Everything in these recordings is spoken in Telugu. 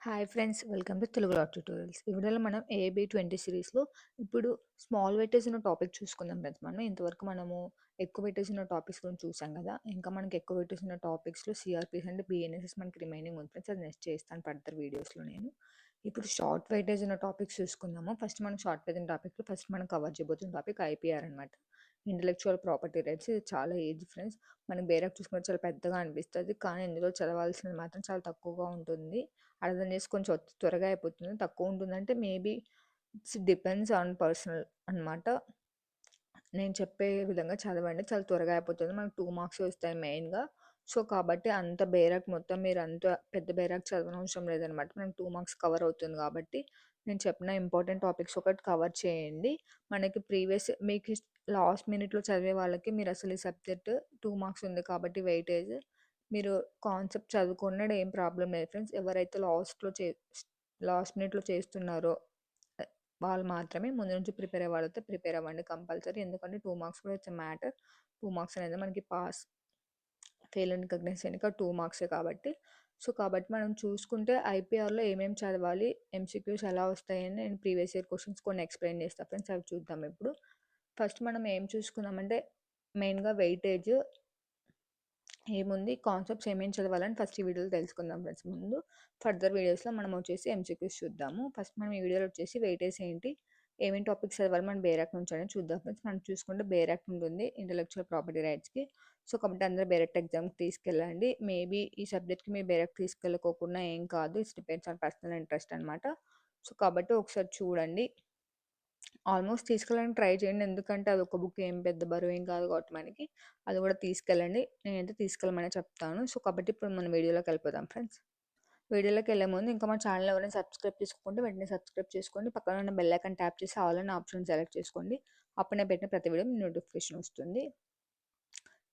Hi friends, welcome to Telugu law tutorials. ఈ వీడియోలో మనం ఏబీ 20 సిరీస్లో ఇప్పుడు స్మాల్ వెయిటేజ్ ఉన్న టాపిక్ చూసుకుందాం ఫ్రెండ్స్. ఇంతవరకు మనము ఎక్కువ వెయిటేజ్ ఉన్న టాపిక్స్ గురించి చూసాం కదా. ఇంకా మనకి ఎక్కువ వెయిటేజ్ ఉన్న టాపిక్స్లో సిఆర్పిస్ అండ్ బిఎన్ఎస్ఎస్ మనకి రిమైనింగ్ ఉంది ఫ్రెండ్స్. అది నెక్స్ట్ చేస్తాను ఫర్దర్ వీడియోస్లో నేను. ఇప్పుడు షార్ట్ వెయిటేజ్ ఉన్న టాపిక్స్ చూసుకుందాము. ఫస్ట్ మనం షార్ట్ వెయిటేజ్ టాపిక్లో ఫస్ట్ మనం కవర్ చేయబోతున్న టాపిక్ ఐపీఆర్ అనమాట, ఇంటలెక్చువల్ ప్రాపర్టీ రైట్స్. ఇది చాలా ఏజ్ ఫ్రెండ్స్. మనం బేరక్ చూసుకుంటే చాలా పెద్దగా అనిపిస్తుంది, కానీ ఇందులో చదవాల్సినది మాత్రం చాలా తక్కువగా ఉంటుంది. అర్థం చేసి కొంచెం త్వరగా అయిపోతుంది. తక్కువ ఉంటుందంటే maybe it's depends on personal అనమాట. నేను చెప్పే విధంగా చదవండి, చాలా త్వరగా అయిపోతుంది. మనకు 2 మార్క్స్ వస్తాయి మెయిన్గా. సో కాబట్టి అంత బేరాక్ మొత్తం మీరు అంత పెద్ద బేరాక్ చదవనవసరం లేదనమాట. మనకు 2 మార్క్స్ కవర్ అవుతుంది కాబట్టి నేను చెప్పిన ఇంపార్టెంట్ టాపిక్స్ ఒకటి కవర్ చేయండి. మనకి ప్రీవియస్ మీకు లాస్ట్ మినిట్లో చదివే వాళ్ళకి మీరు అసలు ఈ సబ్జెక్ట్ 2 మార్క్స్ ఉంది కాబట్టి వెయిటేజ్ మీరు కాన్సెప్ట్ చదువుకున్నాడు ఏం ప్రాబ్లం లేదు ఫ్రెండ్స్. ఎవరైతే లాస్ట్ మినిట్లో చేస్తున్నారో వాళ్ళు మాత్రమే ముందు నుంచి ప్రిపేర్ అయ్యే వాళ్ళతో ప్రిపేర్ అవ్వండి కంపల్సరీ. ఎందుకంటే 2 మార్క్స్ కూడా ఇట్స్ మ్యాటర్. 2 మార్క్స్ అనేది మనకి పాస్ ఫెయిల్ అండ్ రికగ్నైజ్ చేయడానికి 2 మార్క్సే కాబట్టి. సో కాబట్టి మనం చూసుకుంటే ఐపీఆర్లో ఏమేమి చదవాలి, ఎంసీక్యూస్ ఎలా వస్తాయని నేను ప్రీవియస్ ఇయర్ క్వశ్చన్స్ కొన్ని ఎక్స్ప్లెయిన్ చేస్తాను ఫ్రెండ్స్. అవి చూద్దాం ఇప్పుడు. ఫస్ట్ మనం ఏం చూసుకుందామంటే మెయిన్గా వెయిటేజ్ ఏముంది, కాన్సెప్ట్స్ ఏమేమి చదవాలని ఫస్ట్ ఈ వీడియోలో తెలుసుకుందాం ఫ్రెండ్స్. ముందు ఫర్దర్ వీడియోస్లో మనం వచ్చేసి ఎంసీక్యూస్ చూద్దాము. ఫస్ట్ మనం ఈ వీడియోలో వచ్చేసి వెయిటేజ్ ఏంటి, ఏమేమి టాపిక్స్ చదవాలి మనం బేరాక్ నుంచి అని చూద్దాం ఫ్రెండ్స్. మనం చూసుకుంటే బేరాక్ ఉంటుంది ఇంటలెక్చువల్ ప్రాపర్టీ రైట్స్కి. సో కాబట్టి అందరూ బేరక్ ఎగ్జామ్కి తీసుకెళ్ళండి. మేబీ ఈ సబ్జెక్ట్కి మీరు బేరక్ తీసుకెళ్ళకోకుండా ఏం కాదు, it's depends on personal interest అనమాట. సో కాబట్టి ఒకసారి చూడండి, ఆల్మోస్ట్ తీసుకెళ్ళడానికి ట్రై చేయండి. ఎందుకంటే అది ఒక బుక్ ఏం పెద్ద బరువు ఏం కాదు కాబట్టి మనకి అది కూడా తీసుకెళ్ళండి. నేనైతే తీసుకెళ్ళమని చెప్తాను. సో కాబట్టి ఇప్పుడు మనం వీడియోలోకి వెళ్ళిపోదాం ఫ్రెండ్స్. వీడియోలోకి వెళ్ళే ముందు ఇంకా మా ఛానల్ ఎవరైనా సబ్స్క్రైబ్ చేసుకోండి, వెంటనే సబ్స్క్రైబ్ చేసుకోండి. పక్కన ఉన్న బెల్ ఐకాన్ ట్యాప్ చేసి ఆల్ అనే ఆప్షన్ సెలెక్ట్ చేసుకోండి. అప్పుడు నేను పెట్టిన ప్రతి వీడియో మీ నోటిఫికేషన్ వస్తుంది.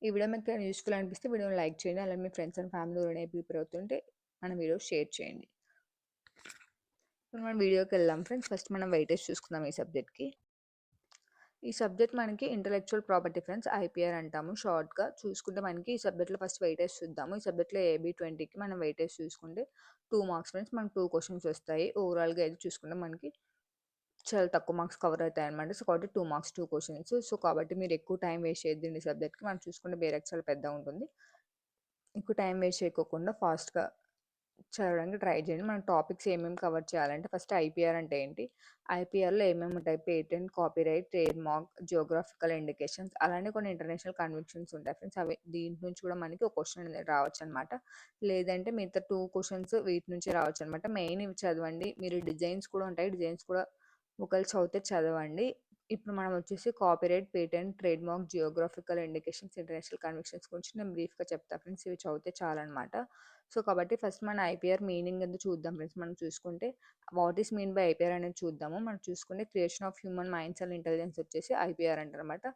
ఈ వీడియో మీకు యూస్ఫుల్ అనిపిస్తే వీడియోని లైక్ చేయండి. అలాగే మీ ఫ్రెండ్స్ అండ్ ఫ్యామిలీ ఎవరైనా ప్రిపేర్ అవుతుంటే మన వీడియో షేర్ చేయండి. ఇప్పుడు మనం వీడియోకి వెళ్దాం ఫ్రెండ్స్. ఫస్ట్ మనం వెయిటేజ్ చూసుకుందాం ఈ సబ్జెక్ట్కి. ఈ సబ్జెక్ట్ మనకి ఇంటలెక్చువల్ ప్రాపర్టీ ఫ్రెండ్స్, ఐపీఆర్ అంటాము షార్ట్గా. చూసుకుంటే మనకి ఈ సబ్జెక్ట్లో ఫస్ట్ వెయిటేజ్ చూద్దాము. ఈ సబ్జెక్ట్లో ఏబీ 20కి మనం వెయిటేజ్ చూసుకుంటే 2 మార్క్స్ ఫ్రెండ్స్. మనకు 2 క్వశ్చన్స్ వస్తాయి. ఓవరాల్గా అయితే చూసుకుంటే మనకి చాలా తక్కువ మార్క్స్ కవర్ అవుతాయి అనమాట. సో కాబట్టి 2 మార్క్స్ 2 క్వశ్చన్స్. సో కాబట్టి మీరు ఎక్కువ టైం వేస్ట్ చేయొద్దండి ఈ సబ్జెక్ట్కి. మనం చూసుకుంటే బేరక్ చాలా పెద్దగా ఉంటుంది. ఎక్కువ టైం వేస్ట్ చేయకోకుండా ఫాస్ట్గా చదవడానికి ట్రై చేయండి. మనం టాపిక్స్ ఏమేమి కవర్ చేయాలంటే ఫస్ట్ ఐపీఆర్ అంటే ఏంటి, ఐపీఆర్లో ఏమేమి ఉంటాయి, patent, copyright, trade mark, geographical indications, అలానే కొన్ని ఇంటర్నేషనల్ కన్వెన్షన్స్ ఉంటాయి ఫ్రెండ్స్. అవి దీంట్ నుంచి కూడా మనకి ఒక క్వశ్చన్ అనేది రావచ్చు అనమాట. లేదంటే మిగతా 2 క్వశ్చన్స్ వీటి నుంచి రావచ్చు అనమాట. మెయిన్ ఇవి చదవండి. మీరు డిజైన్స్ కూడా ఉంటాయి, డిజైన్స్ కూడా ఒకవేళ చదివితే చదవండి. ఇప్పుడు మనం వచ్చేసి copyright, patent, trade mark, geographical indications, international conventions గురించి నేను బ్రీఫ్గా చెప్తా ఫ్రెండ్స్. ఇవి చదివితే చాలన్నమాట. సో కాబట్టి ఫస్ట్ మన ఐపీఆర్ మీనింగ్ ఎందుకు చూద్దాం ఫ్రెండ్స్. మనం చూసుకుంటే what is mean by IPR అనేది చూద్దాము. మనం చూసుకుంటే creation of human minds and intelligence వచ్చేసి ఐపీఆర్ అంటారనమాట.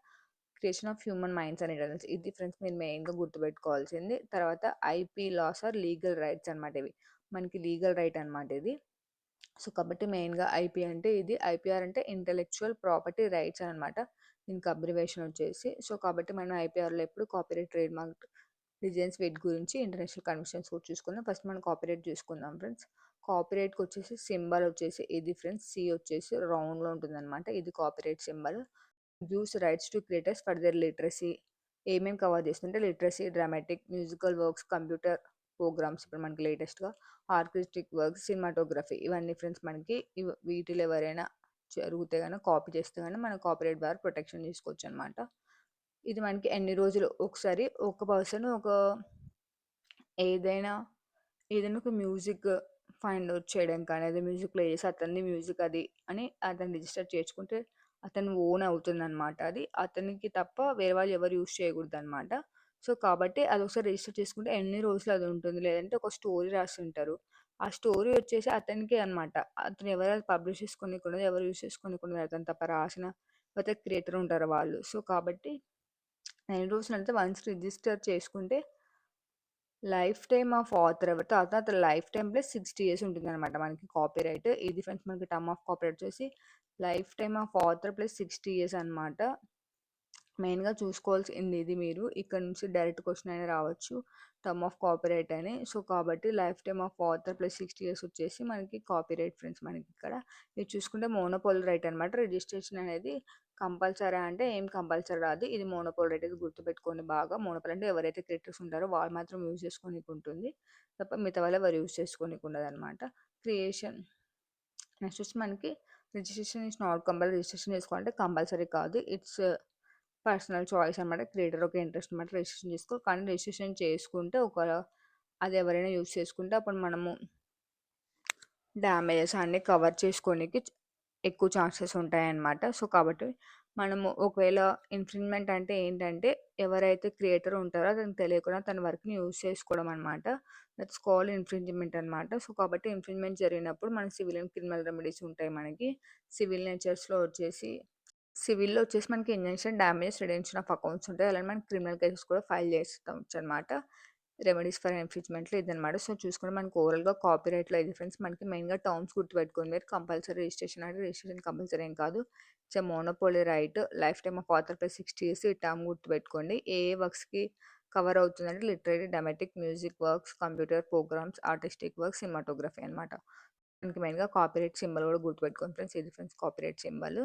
Creation of human minds and intelligence, ఇది ఫ్రెండ్స్ మీరు మెయిన్గా గుర్తుపెట్టుకోవాల్సింది. తర్వాత IP laws or legal rights అనమాట. ఇవి మనకి లీగల్ రైట్ అనమాట ఇది. సో కాబట్టి మెయిన్గా ఐపీ అంటే ఇది, ఐపీఆర్ అంటే ఇంటెలెక్చువల్ ప్రాపర్టీ రైట్స్ అనమాట. దీనికి అబ్రివేషన్ వచ్చేసి. సో కాబట్టి మనం ఐపీఆర్లో ఎప్పుడు కాపీరైట్, ట్రేడ్ మార్క్, డిజైన్స్ వీటి గురించి ఇంటర్నేషనల్ కన్వెన్షన్స్ కూడా చూసుకుందాం. ఫస్ట్ మనం కాపీరైట్ చూసుకుందాం ఫ్రెండ్స్. కాపీరైట్కి వచ్చేసి సింబల్ వచ్చేసి ఇది ఫ్రెండ్స్, సి వచ్చేసి రౌండ్లో ఉంటుంది అనమాట. ఇది copyright symbol. Gives rights to creators for their literacy. ఏమేమి కవర్ చేస్తుంటే literacy, dramatic, musical works, computer programs, ఇప్పుడు మనకి లేటెస్ట్గా ఆర్టిస్టిక్ వర్క్స్, సినిమాటోగ్రఫీ, ఇవన్నీ ఫ్రెండ్స్ మనకి వీటిలో ఎవరైనా జరిగితే కానీ కాపీ చేస్తే కానీ మన కాపీరైట్ ద్వారా ప్రొటెక్షన్ తీసుకోవచ్చు అనమాట. ఇది మనకి ఎన్ని రోజులు ఒకసారి ఒక పర్సన్ ఏదైనా ఏదైనా ఒక మ్యూజిక్ ఫైండ్ అవుట్ చేయడం కానీ, అదే మ్యూజిక్ ప్లే చేసి అతన్ని మ్యూజిక్ అది అని అతను రిజిస్టర్ చేసుకుంటే అతను ఓన్ అవుతుందన్నమాట. అది అతనికి తప్ప వేరే వాళ్ళు ఎవరు యూజ్ చేయకూడదు అనమాట. సో కాబట్టి అది ఒకసారి రిజిస్టర్ చేసుకుంటే ఎన్ని రోజులు అది ఉంటుంది. లేదంటే ఒక స్టోరీ రాసి ఉంటారు, ఆ స్టోరీ వచ్చేసి అతనికి అనమాట. అతను ఎవరు పబ్లిష్ చేసుకోనికుండా, ఎవరు యూజ్ చేసుకోనికుండా అతను తప్ప రాసిన లేకపోతే క్రియేటర్ ఉంటారు వాళ్ళు. సో కాబట్టి ఎన్ని రోజులు అంటే వన్స్ రిజిస్టర్ చేసుకుంటే లైఫ్ టైమ్ ఆఫ్ ఆథర్ ఎవరితో అతను లైఫ్ టైమ్ ప్లస్ 60 years ఉంటుంది అనమాట మనకి కాపీరైట్. ఈ డిఫరెన్స్ మనకి టర్మ్ ఆఫ్ కాపీరైట్ వచ్చేసి life time of author plus 60 years అనమాట. మెయిన్‌గా చూసుకోవాల్సింది ఇది మీరు. ఇక్కడ నుంచి డైరెక్ట్ క్వెషన్ అయినా రావచ్చు. టర్మ్ ఆఫ్ కాపీరైట్ అని. సో, కాబట్టి life time of author plus 60 years వచ్చేసి మనకి కాపీరైట్ ఫ్రెండ్స్ మనకిక్కడ. ఇది చూసుకుంటే మోనోపోల్ రైట్ అనమాట. రిజిస్ట్రేషన్ అనేది కంపల్సరీ అంటే ఏం కంపల్సరీ రాదు. ఇది మోనోపోల్ రైట్ ఇది గుర్తుపెట్టుకోండి బాగా. మోనోపోల్ అంటే ఎవరైతే క్రియేటర్స్ ఉంటారో వాళ్ళు మాత్రం యూజ్ చేసుకోనీకి ఉంటుంది. తప్ప మిగతా వాళ్ళు ఎవరు యూజ్ చేసుకోనీకి ఉండదనమాట. క్రియేషన్ నెక్స్ట్ వచ్చి మనకి registration is not compulsory. Registration చేసుకోవాలంటే కంపల్సరీ కాదు. ఇట్స్ పర్సనల్ చాయిస్ అనమాట. క్రియేటర్ ఒక ఇంట్రెస్ట్ అనమాట రిజిస్ట్రేషన్ చేసుకో. కానీ రిజిస్ట్రేషన్ చేసుకుంటే అది ఎవరైనా యూజ్ చేసుకుంటే అప్పుడు మనము డ్యామేజెస్ అన్నీ కవర్ చేసుకోనీకి ఎక్కువ ఛాన్సెస్ ఉంటాయన్నమాట. సో, కాబట్టి మనము ఒకవేళ ఇన్‌ఫ్రింజ్‌మెంట్ అంటే ఏంటంటే ఎవరైతే క్రియేటర్ ఉంటారో అతనికి తెలియకుండా తన వర్క్‌ని యూజ్ చేసుకోవడం అనమాట. దట్స్ కాల్డ్ ఇన్‌ఫ్రింజ్‌మెంట్ అనమాట. సో, కాబట్టి ఇన్‌ఫ్రింజ్‌మెంట్ జరిగినప్పుడు మనకి సివిల్ అండ్ క్రిమినల్ రెమెడీస్ ఉంటాయి మనకి. సివిల్‌లో వచ్చేసి మనకి injunction, damages, redemption of accounts ఉంటాయి. అలానే మనకి క్రిమినల్ కేసెస్ కూడా ఫైల్ చేసుకోవచ్చనమాట. రెమెడీస్ ఫర్ ఇన్ఫ్రింజ్‌మెంట్‌లో ఇదనమాట. సో, చూసుకుంటే మనకి ఓవరాల్‌గా కాపీరైట్‌లో ఇది ఫ్రెండ్స్. మనకి మెయిన్‌గా టర్మ్స్ గుర్తుపెట్టుకోండి మీరు. కంపల్సరీ రిజిస్ట్రేషన్ అంటే రిజిస్ట్రేషన్ కంపల్సరీ ఏం కాదు. It's a monopoly right. Life time of author plus 60 years ఈ టర్మ్ గుర్తుపెట్టుకోండి. ఏ ఏ వర్క్స్‌కి కవర్ అవుతుందంటే literary, dramatic, music works, computer programs, artistic works, cinematography అనమాట. మనకి మెయిన్‌గా కాపీరైట్ సింబల్ కూడా గుర్తుపెట్టుకోండి ఫ్రెండ్స్. ఇది ఫ్రెండ్స్ కాపీరైట్ సింబల్.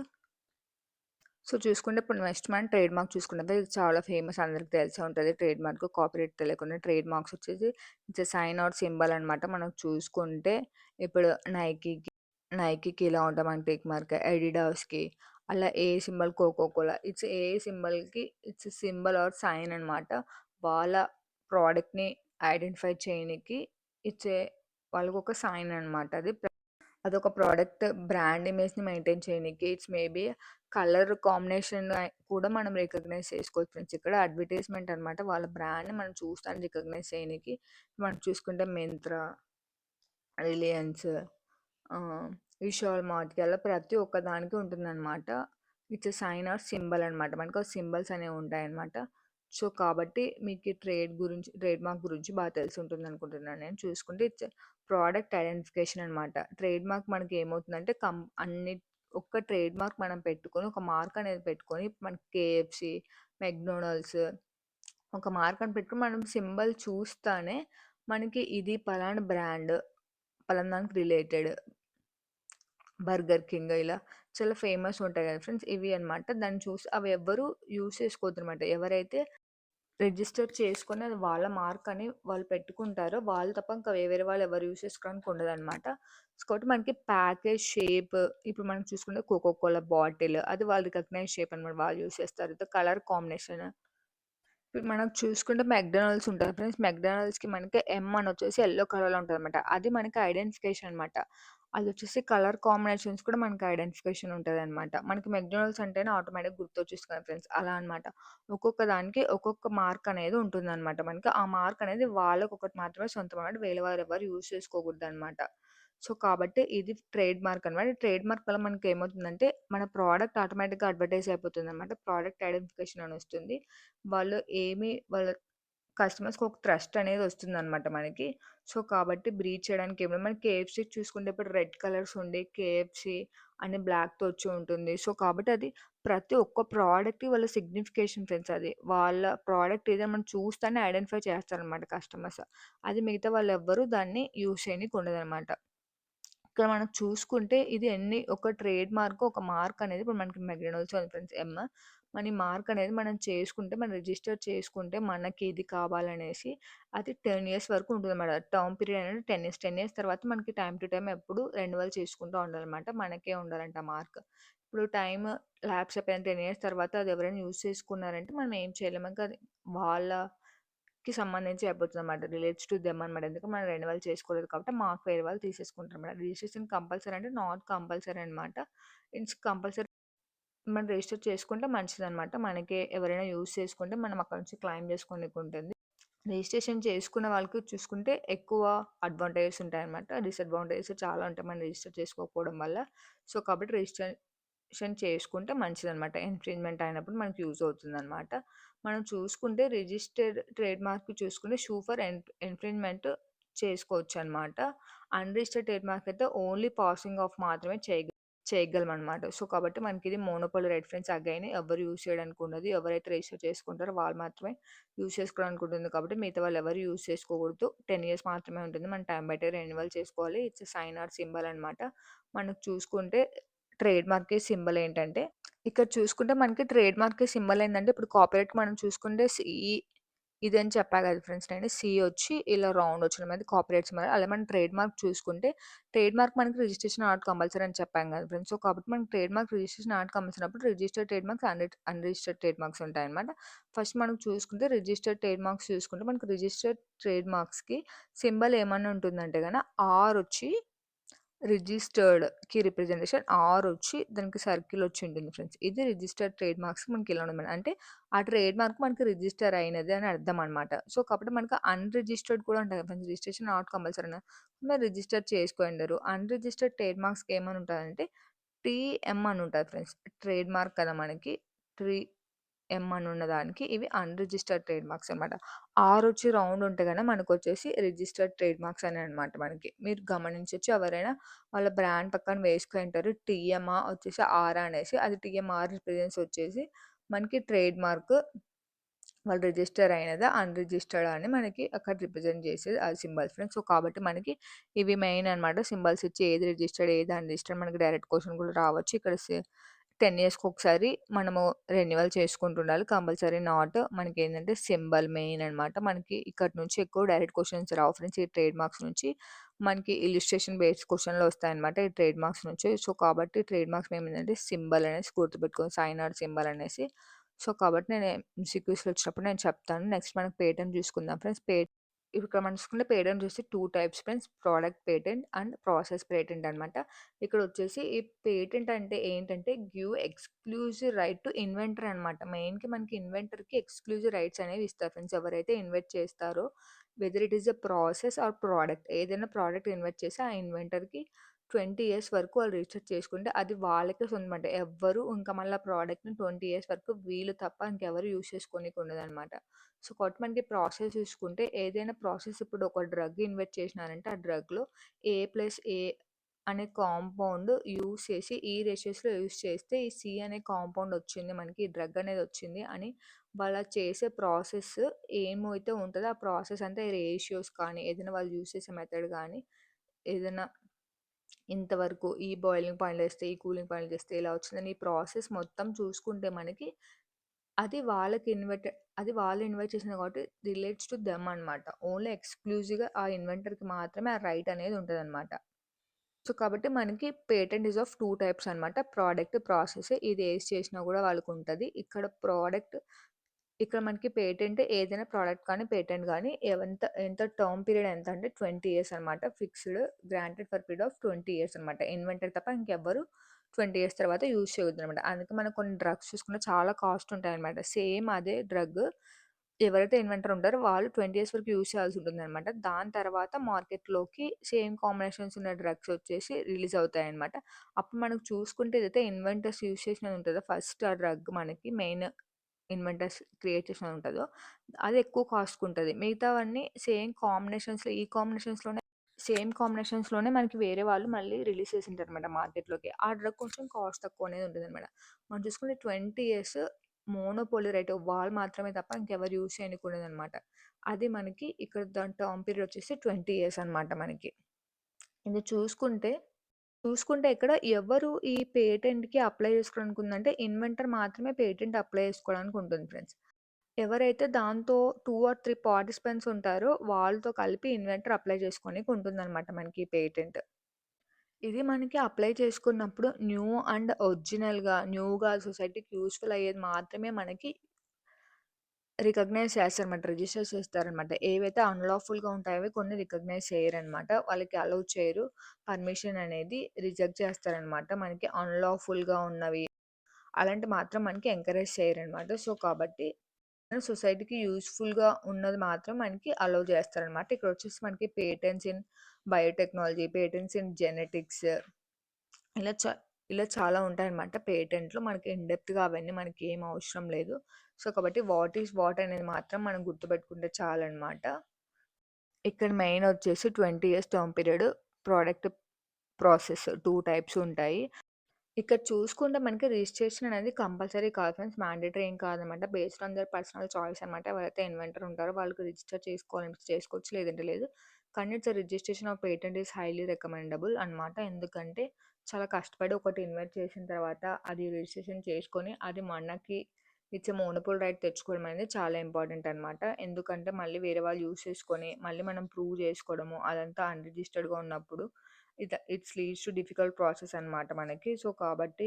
సో, చూసుకుంటే ఇప్పుడు నెక్స్ట్ మనం ట్రేడ్ మార్క్ చూసుకున్నప్పుడు ఇది చాలా ఫేమస్ అందరికి తెలిసే ఉంటది. ట్రేడ్ మార్క్ కాపీరైట్ తెలియకుండా ట్రేడ్ మార్క్స్ వచ్చేసి it's a sign or symbol అనమాట. మనం చూసుకుంటే ఇప్పుడు నైకీకి ఇలా ఉంటది మన టిక్ మార్క్. అడిడాస్‌కి అలా a symbol Coca Cola it's a సింబల్‌కి ఇట్స్ సింబల్ ఆర్ సైన్ అనమాట. వాళ్ళ ప్రొడక్ట్‌ని ఐడెంటిఫై చేయనీకి ఇట్స్ ఏ వాళ్ళకొక సైన్ అనమాట అది. అదొక ప్రోడక్ట్ బ్రాండ్ ఇమేజ్‌ని మెయింటైన్ చేయనీకి ఇట్స్ మేబీ కలర్ కాంబినేషన్ కూడా మనం రికగ్నైజ్ చేసుకోవచ్చు ఫ్రెండ్స్. ఇక్కడ అడ్వర్టైజ్‌మెంట్ అనమాట. వాళ్ళ బ్రాండ్‌ని మనం చూస్తాను రికగ్నైజ్ చేయనీకి. మనం చూసుకుంటే మింత్రా, రిలయన్స్, విశాల్ మార్ట్‌కి అలా ప్రతి ఒక్క దానికి ఉంటుందనమాట. It's a sign or symbol అనమాట. మనకు ఆ సింబల్స్ అనేవి ఉంటాయన్నమాట. సో, కాబట్టి మీకు ఈ ట్రేడ్ మార్క్ గురించి బాగా తెలిసుంటుందనుకుంటున్నాను నేను. చూసుకుంటే ఇట్స్ ప్రొడక్ట్ ఐడెంటిఫికేషన్ అనమాట. ట్రేడ్ మార్క్ మనకి ఏమవుతుందంటే ఒక్క ట్రేడ్ మార్క్ మనం పెట్టుకొని, ఒక మార్క్ అనేది పెట్టుకొని మనకి కేఎఫ్‌సి, మెక్‌డొనాల్డ్స్ ఒక మార్క్ అని పెట్టుకొని మనం సింబల్ చూస్తానే మనకి ఇది పలానా బ్రాండ్, పలానా దానికి రిలేటెడ్. బర్గర్ కింగ్ ఇలా చాలా ఫేమస్ ఉంటాయి కదా ఫ్రెండ్స్. ఇవి అన్నమాట. దాన్ని చూసి అవి ఎవ్వరు యూజ్ చేసుకోవద్దనమాట. ఎవరైతే రిజిస్టర్ చేసుకొని అది వాళ్ళ మార్క్ అని వాళ్ళు పెట్టుకుంటారో వాళ్ళు తప్ప ఇంకా వేరే వాళ్ళు ఎవరు యూజ్ చేసుకోవడానికి ఉండదనమాట. సో, కాబట్టి మనకి ప్యాకేజ్ షేప్ ఇప్పుడు మనం చూసుకుంటే కోకో కోలా బాటిల్ అది వాళ్ళు రికగ్నైజ్ షేప్ అనమాట. వాళ్ళు యూజ్ చేస్తారు. కలర్ కాంబినేషన్ ఇప్పుడు మనం చూసుకుంటే మెక్‌డొనాల్డ్స్ ఉంటది ఫ్రెండ్స్. మెక్‌డొనాల్డ్స్‌కి మనకి ఎమ్ అని వచ్చేసి యెల్లో కలర్‌లో ఉంటదనమాట. అది మనకి ఐడెంటిఫికేషన్ అనమాట. అదొచ్చేసి కలర్ కాంబినేషన్స్ కూడా మనకి ఐడెంటిఫికేషన్ ఉంటదనమాట. మనకి మెక్‌డొనాల్డ్స్ అంటేనే ఆటోమేటిక్‌గా గుర్తొచ్చేస్తది కదా ఫ్రెండ్స్. అలా అనమాట. ఒక్కొక్క దానికి ఒక్కొక్క మార్క్ అనేది ఉంటుందనమాట మనకి. ఆ మార్క్ అనేది వాళ్ళకొకటి మాత్రమే సొంతం అన్నమాట. వేరే వారెవరు యూజ్ చేసుకోకూడదనమాట. సో, కాబట్టి ఇది ట్రేడ్ మార్క్ అనమాట. ట్రేడ్ మార్క్ వల్ల మనకేమవుతుందంటే మన ప్రొడక్ట్ ఆటోమేటిక్‌గా అడ్వర్టైజ్ అయిపోతుందనమాట. ప్రొడక్ట్ ఐడెంటిఫికేషన్ అని వస్తుంది. వాళ్ళ కస్టమర్స్‌కి ఒక ట్రస్ట్ అనేది వస్తుందనమాట మనకి. సో, కాబట్టి బ్రీచ్ చేయడానికి మనకి కేఎఫ్‌సి చూసుకుంటే ఇప్పుడు రెడ్ కలర్స్ ఉండి కేఎఫ్‌సి అని బ్లాక్‌తో వచ్చి ఉంటుంది. సో, కాబట్టి అది ప్రతి ఒక్క ప్రోడక్ట్‌కి వాళ్ళ సిగ్నిఫికేషన్ ఫ్రెండ్స్ అది. వాళ్ళ ప్రోడక్ట్ ఏదైనా మనం చూస్తేనే ఐడెంటిఫై చేస్తారనమాట కస్టమర్స్. అది మిగతా వాళ్ళెవ్వరూ దాన్ని యూజ్ చేయనీకి ఉండదనమాట. ఇక్కడ మనం చూసుకుంటే ఇది ఒక ట్రేడ్ మార్క్, ఒక మార్క్ అనేది ఇప్పుడు మనకి మెక్‌డొనాల్డ్స్ ఉంది ఫ్రెండ్స్ ఎమ్. మన ఈ మార్క్ అనేది మనం రిజిస్టర్ చేసుకుంటే మనకి ఇది కావాలనేసి అది 10 ఇయర్స్ వరకు ఉంటుందన్నమాట. టర్మ్ పీరియడ్ అనేది 10 ఇయర్స్. 10 ఇయర్స్ తర్వాత మనకి టైమ్ టు టైమ్ ఎప్పుడు రెన్యువల్ చేసుకుంటూ ఉండాలన్నమాట. మనకే ఉండాలంట ఆ మార్క్. ఇప్పుడు టైమ్ ల్యాప్స్ అయిపోయిన 10 ఇయర్స్ తర్వాత అది ఎవరైనా యూజ్ చేసుకున్నారంటే మనం ఏం చేయలేము. ఇంకా అది వాళ్ళకి సంబంధించి అయిపోతుందన్నమాట. రిలేట్స్ టు దెమ్ అనమాట. ఎందుకంటే మనం రెన్యువల్ చేసుకోలేదు కాబట్టి మార్క్ వేరే వాళ్ళు తీసేసుకుంటారన్నమాట. రిజిస్ట్రేషన్ కంపల్సరీ అంటే నాట్ కంపల్సరీ అనమాట. ఇట్స్ కంపల్సరీ మనం రిజిస్టర్ చేసుకుంటే మంచిదనమాట. మనకి ఎవరైనా యూజ్ చేసుకుంటే మనం అక్కడి నుంచి క్లెయిమ్ చేసుకోనీకుంటుంది. రిజిస్ట్రేషన్ చేసుకున్న వాళ్ళకి చూసుకుంటే ఎక్కువ అడ్వాంటేజెస్ ఉంటాయన్నమాట. డిసడ్వాంటేజెస్ చాలా ఉంటాయి మనం రిజిస్టర్ చేసుకోకపోవడం వల్ల. సో, కాబట్టి రిజిస్ట్రేషన్ చేసుకుంటే మంచిదనమాట. ఇన్‌ఫ్రింజ్‌మెంట్ అయినప్పుడు మనకి యూజ్ అవుతుందనమాట. మనం చూసుకుంటే రిజిస్టర్డ్ ట్రేడ్ మార్క్ చూసుకుంటే షూ ఫర్ ఇన్‌ఫ్రింజ్‌మెంట్ చేసుకోవచ్చనమాట. అన్‌రిజిస్టర్డ్ ట్రేడ్ మార్క్ అయితే ఓన్లీ పాసింగ్ ఆఫ్ మాత్రమే చేయగలమనమాట. సో, కాబట్టి మనకిది మోనోపోలీ రైట్ ఫ్రెండ్స్. అగైన్ ఎవరు యూజ్ చేయడానికి ఉండదు. ఎవరైతే రిజిస్టర్ చేసుకుంటారో వాళ్ళు మాత్రమే యూజ్ చేసుకోవడానికి ఉంటుంది కాబట్టి మిగతా వాళ్ళు ఎవరు యూజ్ చేసుకోకూడదు. 10 ఇయర్స్ మాత్రమే ఉంటుంది. మనం టైమ్ బై టైమ్ రెన్యువల్ చేసుకోవాలి. ఇట్స్ సైన్ ఆర్ సింబల్ అనమాట. మనకు చూసుకుంటే ట్రేడ్ మార్క్‌కి సింబల్ ఏంటంటే ఇక్కడ చూసుకుంటే మనకి ట్రేడ్ మార్క్‌కి సింబల్ ఏందంటే ఇప్పుడు కాపీరైట్‌కి మనం చూసుకుంటే ఇదని చెప్పా కదా ఫ్రెండ్స్ నేను. సి వచ్చి ఇలా రౌండ్ వచ్చడం అది కాపీరైట్ సింబల్. అలా మనం ట్రేడ్ మార్క్ చూసుకుంటే ట్రేడ్ మార్క్ మనకి రిజిస్ట్రేషన్ నాట్ కంపల్సరీ అని చెప్పాం కదా ఫ్రెండ్స్. సో, కాబట్టి మనకి trade mark registration not compulsory అప్పుడు registered trade marks, unregistered trade marks ఉంటాయన్నమాట. ఫస్ట్ మనం చూసుకుంటే రిజిస్టర్డ్ ట్రేడ్ మార్క్స్ చూసుకుంటే మనకి రిజిస్టర్డ్ ట్రేడ్ మార్క్స్‌కి సింబల్ ఏమని ఉంటుందంటే గన ఆర్ వచ్చి రిజిస్టర్డ్‌కి రిప్రజెంటేషన్ ఆర్ వచ్చి దానికి సర్కిల్ వచ్చి ఉంటుంది ఫ్రెండ్స్. ఇది రిజిస్టర్డ్ ట్రేడ్ మార్క్స్ మనకి ఇలా ఉండమని. అంటే ఆ ట్రేడ్ మార్క్ మనకి రిజిస్టర్ అయినది అని అర్థం అనమాట. సో, కాబట్టి మనకు అన్‌రిజిస్టర్డ్ కూడా ఉంటాయి ఫ్రెండ్స్. రిజిస్ట్రేషన్ నాట్ కంపల్సరీ మీరు రిజిస్టర్ చేసుకోండరు. అన్‌రిజిస్టర్డ్ ట్రేడ్ మార్క్స్‌కి ఏమని ఉంటదంటే టీఎం అని ఉంటది ఫ్రెండ్స్. ట్రేడ్ మార్క్ కదా మనకి. ట్రీ ఎం అని ఉన్నదానికి ఇవి అన్‌రిజిస్టర్డ్ ట్రేడ్ మార్క్స్ అనమాట. ఆర్ వచ్చి రౌండ్ ఉంటే గనక మనకొచ్చేసి రిజిస్టర్డ్ ట్రేడ్ మార్క్స్ అని అనమాట మనకి. మీరు గమనించొచ్చు ఎవరైనా వాళ్ళ బ్రాండ్ పక్కన వేసుకుంటారు. టీఎంఆ వచ్చేసి ఆర్ అనేసి అది టీఎంఆర్ రిప్రజెన్స్ వచ్చేసి మనకి ట్రేడ్ మార్క్ వాళ్ళు రిజిస్టర్ అయినదా, అన్‌రిజిస్టర్డా అని మనకి అక్కడ రిప్రజెంట్ చేసేది ఆ సింబల్స్ ఫ్రెండ్స్. సో, కాబట్టి మనకి ఇవి మెయిన్ అనమాట. సింబల్స్ ఇచ్చి ఏది రిజిస్టర్డ్, ఏది అన్‌రిజిస్టర్డ్ మనకి డైరెక్ట్ క్వెషన్ కూడా రావచ్చు. ఇక్కడ 10 ఇయర్స్‌కి ఒకసారి మనము రెన్యువల్ చేసుకుంటుండాలి. కంపల్సరీ నాట్ మనకేంటంటే సింబల్ మెయిన్ అనమాట. మనకి ఇక్కడి నుంచి ఎక్కువ డైరెక్ట్ క్వెషన్స్ రావు ఫ్రెండ్స్. ఈ ట్రేడ్ మార్క్స్ నుంచి మనకి ఇల్లుస్ట్రేషన్ బేస్డ్ క్వెషన్‌లు వస్తాయన్నమాట. ఈ ట్రేడ్ మార్క్స్ నుంచి. సో, కాబట్టి ట్రేడ్ మార్క్స్ ఏమైందంటే సింబల్ అనేసి గుర్తుపెట్టుకోవాలి. సైన్ ఆర్ సింబల్ అనేసి. సో, కాబట్టి నేను ఎంసీక్యూస్‌లో వచ్చినప్పుడు నేను చెప్తాను. నెక్స్ట్ మనకు పేటెంట్ చూసుకుందాం ఫ్రెండ్స్. ఇప్పుడు ఇక్కడ మనం చూసుకుంటే పేటెంట్ చూస్తే 2 types friends. Product patent and process patent అనమాట. ఇక్కడ వచ్చేసి ఈ పేటెంట్ అంటే ఏంటంటే give exclusive right to inventor అనమాట. మెయిన్‌కి మనకి ఇన్వెంటర్‌కి ఎక్స్‌క్లూజివ్ రైట్స్ అనేవి ఇస్తారు ఫ్రెండ్స్. ఎవరైతే ఇన్వెంట్ చేస్తారో whether it is a process or product ఏదైనా ప్రొడక్ట్ ఇన్వెంట్ చేసి ఆ ఇన్వెంటర్‌కి 20 ఇయర్స్ వరకు వాళ్ళు రిజిస్టర్ చేసుకుంటే అది వాళ్ళకే సొంతమంట. ఎవ్వరు ఇంకా మళ్ళీ ఆ ప్రోడక్ట్‌ని 20 ఇయర్స్ వరకు వీళ్ళు తప్ప ఇంకెవరు యూజ్ చేసుకోనీకి ఉండదనమాట. సో, కాబట్టి మనకి ప్రాసెస్ చూసుకుంటే ఏదైనా ప్రాసెస్ ఇప్పుడు ఒక డ్రగ్ ఇన్వెస్ట్ చేసినారంటే ఆ డ్రగ్‌లో ఏ అనే కాంపౌండ్ యూజ్ చేసి ఈ రేషియోస్‌లో యూజ్ చేస్తే ఈ సి అనే కాంపౌండ్ వచ్చింది మనకి ఈ డ్రగ్ అనేది వచ్చింది అని వాళ్ళ చేసే ప్రాసెస్ ఏమైతే ఉంటదో ఆ ప్రాసెస్ అంతా రేషియోస్ కానీ ఏదైనా వాళ్ళు యూజ్ చేసే మెథడ్ కానీ ఏదైనా ఇంతవరకు ఈ బాయిలింగ్ పాయింట్‌లో ఏస్తే, ఈ కూలింగ్ పాయింట్‌లో చేస్తే ఇలా వచ్చిందని ఈ ప్రాసెస్ మొత్తం చూసుకుంటే మనకి అది వాళ్ళకి అది వాళ్ళు ఇన్వెంట్ చేసింది కాబట్టి రిలేట్స్ టు దెమ్ అనమాట. ఓన్లీ ఎక్స్‌క్లూజివ్‌గా ఆ ఇన్వెంటర్‌కి మాత్రమే ఆ రైట్ అనేది ఉంటదనమాట. సో, కాబట్టి మనకి పేటెంట్ ఈస్ ఆఫ్ 2 టైప్స్ అనమాట. Product, process. ఇది ఏది చేసినా కూడా వాళ్ళకుంటది. ఇక్కడ మనకి పేటెంట్ ఏదైనా ప్రోడక్ట్ కానీ, పేటెంట్ గానీ ఎంత టర్మ్ పీరియడ్ ఎంత అంటే 20 ఇయర్స్ అనమాట. Fixed granted for period of 20 years అనమాట. ఇన్వెంటర్ తప్ప ఇంకెవ్వరు 20 ఇయర్స్ తర్వాత యూజ్ చేయొద్దనమాట. అందుకే మనం కొన్ని డ్రగ్స్ చూసుకుంటే చాలా కాస్ట్ ఉంటాయన్నమాట. సేమ్ అదే డ్రగ్ ఎవరైతే ఇన్వెంటర్ ఉంటారో వాళ్ళు 20 ఇయర్స్ వరకు యూజ్ చేయాల్సి ఉంటుందనమాట. దాని తర్వాత మార్కెట్‌లోకి సేమ్ కాంబినేషన్స్ ఉన్న డ్రగ్స్ వచ్చేసి రిలీజ్ అవుతాయన్నమాట. అప్పుడు మనకు చూసుకుంటే ఏదైతే ఇన్వెంటర్స్ యూజ్ చేసినది ఉంటదో ఫస్ట్ ఆ డ్రగ్ మనకి మెయిన్ ఇన్వెంటర్స్ క్రియేట్ చేసినది ఉంటదో, అది ఎక్కువ కాస్ట్‌కుంటది. మిగతావన్నీ సేమ్ కాంబినేషన్స్‌లోనే మనకి వేరే వాళ్ళు మళ్ళీ రిలీజ్ చేసింటారనమాట మార్కెట్‌లోకి. ఆ డ్రగ్ కొంచెం కాస్ట్ తక్కువ అనేది ఉంటదనమాట. మనం చూసుకుంటే 20 ఇయర్స్ మోనోపోలీ రైట్ వాళ్ళు మాత్రమే తప్ప ఇంకెవరు యూజ్ చేయనీకుండదనమాట. అది మనకి ఇక్కడ దాని టర్మ్ పీరియడ్ వచ్చేసి 20 ఇయర్స్ అనమాట మనకి. ఇది చూసుకుంటే ఇక్కడ ఎవరు ఈ పేటెంట్‌కి అప్లై చేసుకోవడానికి ఉందంటే ఇన్వెంటర్ మాత్రమే పేటెంట్ అప్లై చేసుకోవడానికి ఉంటుంది ఫ్రెండ్స్. ఎవరైతే దాంతో 2 ఆర్ 3 పార్టిసిపెంట్స్ ఉంటారో వాళ్ళతో కలిపి ఇన్వెంటర్ అప్లై చేసుకోనీకి ఉంటుందనమాట మనకి ఈ పేటెంట్. ఇది మనకి అప్లై చేసుకున్నప్పుడు న్యూగా సొసైటీకి యూజ్‌ఫుల్ అయ్యేది మాత్రమే మనకి రికగ్నైజ్ చేస్తారనమాట. రిజిస్టర్ చేస్తారనమాట. ఏవైతే అన్‌లాఫుల్‌గా ఉంటాయో అవి కొన్ని రికగ్నైజ్ చేయరనమాట. వాళ్ళకి అలౌ చేయరు. పర్మిషన్ అనేది రిజెక్ట్ చేస్తారనమాట. మనకి అన్‌లాఫుల్‌గా ఉన్నవి అలాంటివి మాత్రం మనకి ఎంకరేజ్ చేయరనమాట. సో, కాబట్టి సొసైటీకి యూజ్‌ఫుల్‌గా ఉన్నది మాత్రం మనకి అలౌ చేస్తారనమాట. ఇక్కడొచ్చేసి మనకి patents in biotechnology, patents in genetics ఇలా చ ఇలా చాలా ఉంటాయన్నమాట పేటెంట్‌లో. మనకి ఇన్ డెప్త్‌గా అవన్నీ మనకి ఏం అవసరం లేదు. సో, కాబట్టి వాట్ ఈస్ వాట్ అనేది మాత్రం మనం గుర్తుపెట్టుకుంటే చాలన్నమాట. ఇక్కడ మెయిన్ వచ్చేసి 20 years term period, product, process 2 types ఉంటాయి. ఇక్కడ చూసుకుంటే మనకి రిజిస్ట్రేషన్ అనేది కంపల్సరీ కాదు ఫ్రెండ్స్. మ్యాండేటరీ ఏం కాదనమాట. Based on their personal choice అనమాట. ఎవరైతే ఇన్వెంటర్ ఉంటారో వాళ్ళకి రిజిస్టర్ చేసుకోవాలనిపిస్తే చేసుకోవచ్చు. లేదంటే లేదు. కానీ it's registration of patent is highly recommendable అనమాట. ఎందుకంటే చాలా కష్టపడి ఒకటి ఇన్వెంట్ చేసిన తర్వాత అది రిజిస్ట్రేషన్ చేసుకొని అది మనకి ఇచ్చే మోనోపోల్ రైట్ తెచ్చుకోవడం అనేది చాలా ఇంపార్టెంట్ అనమాట. ఎందుకంటే మళ్ళీ వేరే వాళ్ళు యూజ్ చేసుకొని మళ్ళీ మనం ప్రూవ్ చేసుకోవడము అదంతా అన్‌రిజిస్టర్డ్‌గా ఉన్నప్పుడు it's leads to difficult process అనమాట మనకి. సో, కాబట్టి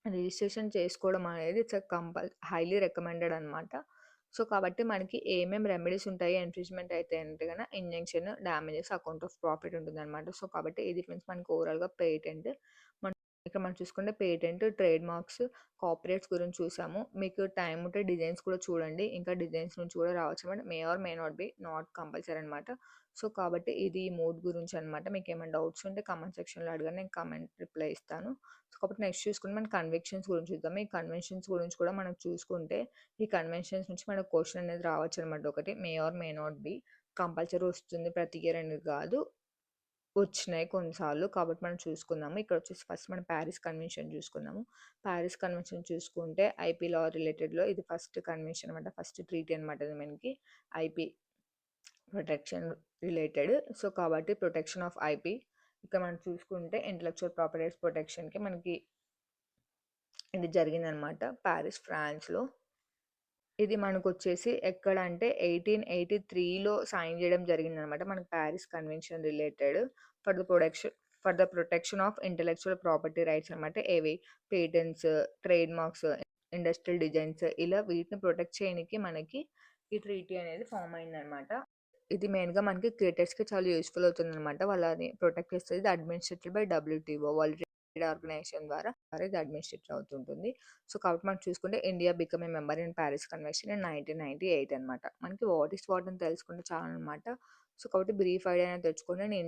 రిజిస్ట్రేషన్ చేసుకోవడం అనేది ఇట్స్ హైలీ రికమెండెడ్ అనమాట. సో, కాబట్టి మనకి ఏమేం రెమెడీస్ ఉంటాయి ఎన్ఫ్రింజ్‌మెంట్ అయితే అంటే గన injunction, damages, account of profit ఉంటుందనమాట. సో, కాబట్టి ఇది ఫ్రెండ్స్ మనకి ఓవరాల్‌గా పేటెంట్. ఇక్కడ మనం చూసుకుంటే పేటెంట్, ట్రేడ్ మార్క్స్, కాపీరైట్స్ గురించి చూసాము. మీకు టైమ్ ఉంటే డిజైన్స్ కూడా చూడండి. ఇంకా డిజైన్స్ నుంచి కూడా రావచ్చనమాట. May or may not be not compulsory అనమాట. సో, కాబట్టి ఇది ఈ మోడ్ గురించి అనమాట. మీకేమైనా డౌట్స్ ఉంటే కామెంట్ సెక్షన్‌లో అడగండి. నేను కామెంట్ రిప్లై ఇస్తాను. సో, కాబట్టి నెక్స్ట్ చూసుకుంటే మనం కన్వెన్షన్స్ గురించి చూద్దాం. ఈ కన్వెన్షన్స్ గురించి కూడా మనం చూసుకుంటే ఈ కన్వెన్షన్స్ నుంచి మనకు క్వెషన్ అనేది రావచ్చనమాట ఒకటి. May or may not be compulsory వస్తుంది ప్రతి ఇయర్ అనేది కాదు. వచ్చినాయి కొన్నిసార్లు. కాబట్టి మనం చూసుకుందాము. ఇక్కడొచ్చేసి ఫస్ట్ మనం పారిస్ కన్వెన్షన్ చూసుకుందాము. పారిస్ కన్వెన్షన్ చూసుకుంటే ఐపీ లా రిలేటెడ్‌లో ఇది ఫస్ట్ కన్వెన్షన్ అనమాట. ఫస్ట్ ట్రీటీ అనమాట ఇది మనకి. IP protection related. సో, కాబట్టి ప్రొటెక్షన్ ఆఫ్ ఐపీ ఇక్కడ మనం చూసుకుంటే ఇంటలెక్చువల్ ప్రాపర్టీ రైట్స్ ప్రొటెక్షన్‌కి మనకి ఇది జరిగిందనమాట. పారిస్ ఫ్రాన్స్‌లో. ఇది మనకొచ్చేసి ఎక్కడంటే 1883లో సైన్ జేయడం జరిగిందనమాట. మనకి Paris convention related for the production for the protection of intellectual property rights అనమాట. ఏవి patents, trade marks, industrial designs ఇలా వీటిని ప్రొటెక్ట్ చేయనికి మనకి ఈ ట్రీటీ అనేది ఫార్మ్ అయిందనమాట. ఇది మెయిన్‌గా మనకి క్రియేటర్స్‌కి చాలా యూజ్‌ఫుల్ అవుతుందనమాట. వాళ్ళని ప్రొటెక్ట్ చేస్తది. ఇది administrated by WTO world trade organisation ద్వారా ఇది అడ్మినిస్ట్రేట్ అవుతుంటుంది. సో, కాబట్టి మనం చూసుకుంటే India become a member in Paris convention in 1998 అనమాట. మనకి వాట్ అని తెలుసుకుంటే చాలనమాట. సో, కాబట్టి బ్రీఫ్ ఐడియా అనేది తెచ్చుకొని నేను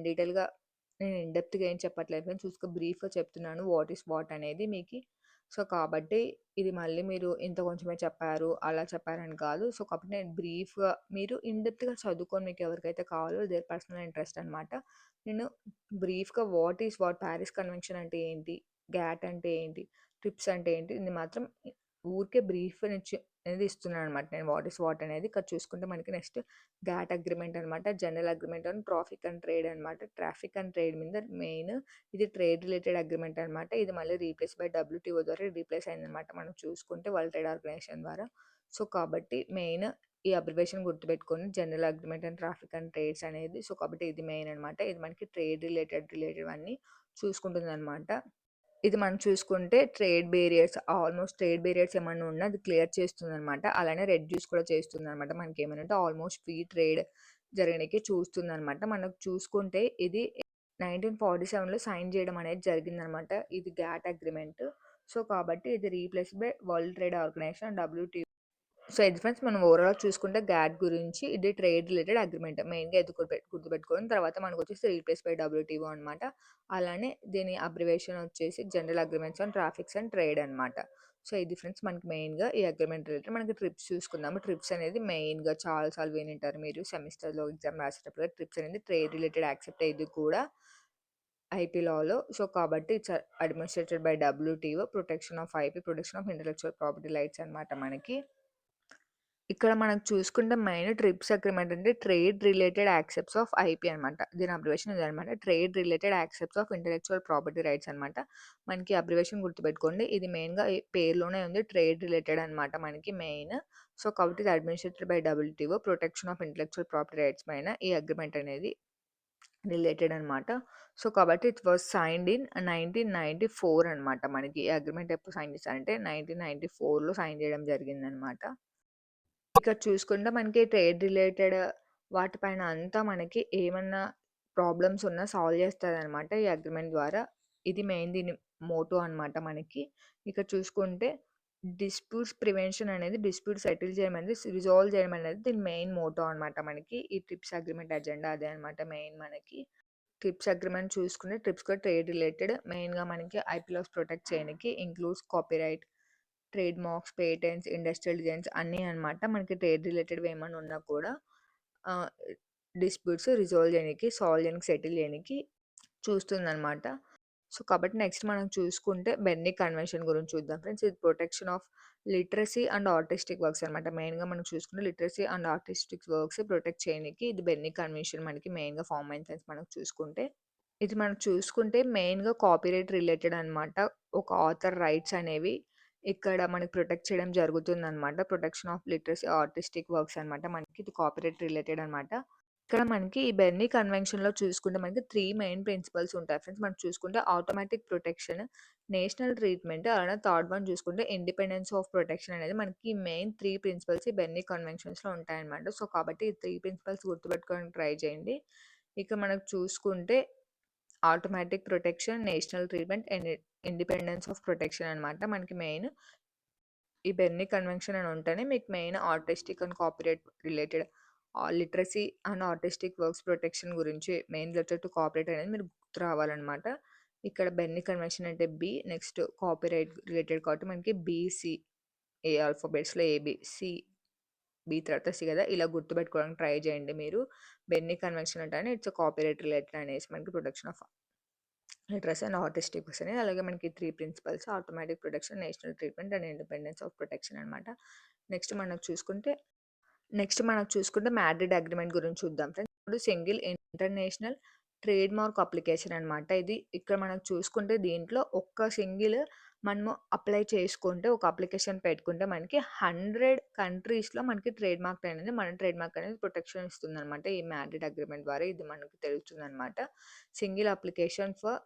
ఇన్ డెప్త్‌గా ఏం చెప్పట్లేదు ఫ్రెండ్స్. బ్రీఫ్‌గా చెప్తున్నాను వాట్ అనేది మీకి. సో, కాబట్టి ఇది మళ్ళీ మీరు ఇంత కొంచెమే చెప్పారు, అలా చెప్పారని కాదు. సో, కాబట్టి నేను బ్రీఫ్‌గా మీరు ఇన్ డెప్త్‌గా చదువుకొని మీకు ఎవరికైతే కావాలో దేర్ పర్సనల్ ఇంట్రెస్ట్ అనమాట. నేను బ్రీఫ్‌గా పారిస్ కన్వెన్షన్ అంటే ఏంటి? గ్యాట్ అంటే ఏంటి? ట్రిప్స్ అంటే ఏంటి? ఇది మాత్రం ఊరికే బ్రీఫ్ అనేది ఇస్తున్నాననమాట నేను వాట్ అనేది. ఇక్కడ చూసుకుంటే మనకి నెక్స్ట్ గ్యాట్ అగ్రీమెంట్ అనమాట. General agreement on traffic and trade అనమాట. ట్రాఫిక్ అండ్ ట్రేడ్ మీద మెయిన్ ఇది ట్రేడ్ రిలేటెడ్ అగ్రీమెంట్ అనమాట. ఇది మళ్ళీ రీప్లేస్ బై డబ్ల్యూటీఓ ద్వారా రీప్లేస్ అయిందనమాట. మనం చూసుకుంటే వరల్డ్ ట్రేడ్ ఆర్గనైజేషన్ ద్వారా. సో, కాబట్టి మెయిన్ ఈ అబ్రివేషన్ గుర్తుపెట్టుకొని general agreement and traffic and trades అనేది. సో, కాబట్టి ఇది మెయిన్ అనమాట. ఇది మనకి ట్రేడ్ రిలేటెడ్ అన్నీ చూసుకుంటుందనమాట. ఇది మనం చూసుకుంటే ఆల్మోస్ట్ ట్రేడ్ బేరియర్స్ ఏమన్నా ఉన్నా అది క్లియర్ చేస్తుందనమాట. అలానే రెడ్యూస్ కూడా చేస్తుందనమాట. మనకేమనంటే ఆల్మోస్ట్ ఫ్రీ ట్రేడ్ జరగనీకి చూస్తుందనమాట. మనకు చూసుకుంటే ఇది 1947లో సైన్ చేయడం అనేది జరిగిందనమాట. ఇది గ్యాట్ అగ్రీమెంట్. సో, కాబట్టి ఇది replace by world trade organisation WTO. So, ఇది ఫ్రెండ్స్ మనం ఓవరాల్‌గా చూసుకుంటే గ్యాట్ గురించి ఇది ట్రేడ్ రిలేటెడ్ అగ్రీమెంట్. మెయిన్‌గా ఇది గుర్తుపెట్టుకొని తర్వాత మనకొచ్చేసి రీప్లేస్ బై డబ్ల్యూటీఓ అనమాట. అలానే దీని అబ్రివేషన్ వచ్చేసి general agreements on tariffs and trade అనమాట. సో, ఇది ఫ్రెండ్స్ మనకి మెయిన్‌గా ఈ అగ్రీమెంట్ రిలేటెడ్ మనకి ట్రిప్స్ చూసుకుందాము. ట్రిప్స్ అనేది మెయిన్‌గా చాలా సార్లు వినుంటారు మీరు సెమిస్టర్‌లో ఎగ్జామ్ రాసేటప్పుడు ట్రిప్స్ అనేది ట్రేడ్ రిలేటెడ్ యాక్సెప్ట్ ఇది కూడా ఐపీ లాలో. సో, కాబట్టి it's administrated by WTO protection of IP, protection of intellectual property rights అనమాట మనకి. ఇక్కడ మనం చూసుకుంటే మెయిన్ ట్రిప్స్ అగ్రీమెంట్ అంటే trade related accepts of IP అనమాట. దీని అబ్రివేషన్ ఇదనమాట. Trade related accepts of intellectual property rights అనమాట. మనకి అబ్రివేషన్ గుర్తుపెట్టుకోండి. ఇది మెయిన్‌గా ఈ పేరులోనే ఉంది. ట్రేడ్ రిలేటెడ్ అనమాట మనకి మెయిన్. సో, కాబట్టి ఇది administrated by WTO protection of intellectual property rights పైన ఈ అగ్రీమెంట్ అనేది రిలేటెడ్ అనమాట. సో, కాబట్టి ఇట్ వాస్ సైన్డ్ ఇన్ 1994 అనమాట. మనకి ఈ అగ్రీమెంట్ ఎప్పుడు సైన్ చేశారంటే 1994లో సైన్ చేయడం జరిగిందనమాట. ఇక్కడ చూసుకుంటే మనకి ట్రేడ్ రిలేటెడ్ వాటిపైన అంతా మనకి ఏమన్నా ప్రాబ్లమ్స్ ఉన్నా సాల్వ్ చేస్తదనమాట ఈ అగ్రీమెంట్ ద్వారా. ఇది మెయిన్ దీని మోటో అనమాట మనకి. ఇక్కడ చూసుకుంటే డిస్ప్యూట్ సెటిల్ చేయడం అనేది, రిజాల్వ్ చేయడం అనేది దీని మెయిన్ మోటో అనమాట మనకి. ఈ ట్రిప్స్ అగ్రీమెంట్ అజెండా అదే అనమాట మెయిన్ మనకి. ట్రిప్స్ అగ్రీమెంట్ చూసుకుంటే ట్రిప్స్ కూడా ట్రేడ్ రిలేటెడ్. మెయిన్‌గా మనకి ఐపీ లాస్ ప్రొటెక్ట్ చేయనికి includes copyright, trade marks, patents, industrial designs అన్నీ అనమాట. మనకి ట్రేడ్ రిలేటెడ్‌వి ఏమన్నా ఉన్నా కూడా ఆహ్, డిస్ప్యూట్స్ రిజాల్వ్ చేయనికి, సాల్వ్ చేయనికి, సెటిల్ చేయనికి చూస్తుందనమాట. సో, కాబట్టి నెక్స్ట్ మనం చూసుకుంటే బెన్నీ కన్వెన్షన్ గురించి చూద్దాం ఫ్రెండ్స్. ఇది protection of literacy and artistic works అనమాట. మెయిన్‌గా మనం చూసుకుంటే literacy and artistic works protect చేయనీకి ఇది బెన్నీ కన్వెన్షన్ మనకి మెయిన్‌గా ఫార్మ్ అయింది ఫ్రెండ్స్ మనం చూసుకుంటే. ఇది మనం చూసుకుంటే మెయిన్‌గా కాపీరైట్ రిలేటెడ్ అనమాట. ఒక ఆథర్ రైట్స్ అనేవి ఇక్కడ మనకి ప్రొటెక్ట్ చేయడం జరుగుతుందనమాట. Protection of literacy artistic works అనమాట. మనకి ఇది కాపీరైట్ రిలేటెడ్ అనమాట. ఇక్కడ మనకి ఈ బెర్నీ కన్వెన్షన్‌లో చూసుకుంటే మనకి 3 మెయిన్ ప్రిన్సిపల్స్ ఉంటాయి ఫ్రెండ్స్. మనం చూసుకుంటే ఆటోమేటిక్ ప్రొటెక్షన్, నేషనల్ ట్రీట్మెంట్ అలానే థర్డ్ వన్ చూసుకుంటే ఇండిపెండెన్స్ ఆఫ్ ప్రొటెక్షన్ అనేది మనకి మెయిన్ 3 ప్రిన్సిపల్స్ ఈ బెర్నీ కన్వెన్షన్స్‌లో ఉంటాయన్నమాట. సో, కాబట్టి ఈ 3 ప్రిన్సిపల్స్ గుర్తుపెట్టుకోవడానికి ట్రై చేయండి. ఇక మనకు చూసుకుంటే automatic protection, national treatment and independence of protection అనమాట. మనకి మెయిన్ ఈ బెర్నీ కన్వెన్షన్ అని ఉంటేనే మీకు main artistic and copyright related literacy and artistic works protection గురించి మెయిన్ రిలేటెడ్ టు కాపీరైట్ అనేది మీరు గుర్తు రావాలన్నమాట. ఇక్కడ బెర్నీ కన్వెన్షన్ అంటే బి, నెక్స్ట్ కాపీరైట్ రిలేటెడ్ కాబట్టి మనకి BC A ఆల్ఫాబెట్స్‌లో AB, C, B తర్వాత సి కదా! ఇలా గుర్తుపెట్టుకోవడానికి ట్రై చేయండి మీరు. బెర్నీ కన్వెన్షన్ అంటేనే ఇట్స్ కాపీరైట్ రిలేటెడ్ అనేసి మనకి protection of literacy and artistic works అనేది. అలాగే మనకి 3 principles automatic protection, national treatment and independence of protection అనమాట. నెక్స్ట్ మనం చూసుకుంటే మాడ్రిడ్ అగ్రీమెంట్ గురించి చూద్దాం ఫ్రెండ్స్. ఇప్పుడు single international trade mark application అనమాట. ఇది ఇక్కడ మనం చూసుకుంటే దీంట్లో ఒక్క సింగిల్ మనము అప్లై చేసుకుంటే ఒక అప్లికేషన్ పెట్టుకుంటే మనకి 100 కంట్రీస్‌లో మనకి ట్రేడ్ మార్క్ అనేది ప్రొటెక్షన్ ఇస్తుందనమాట. ఈ మాడ్రిడ్ అగ్రీమెంట్ ద్వారా ఇది మనకు తెలుస్తుందనమాట. Single application for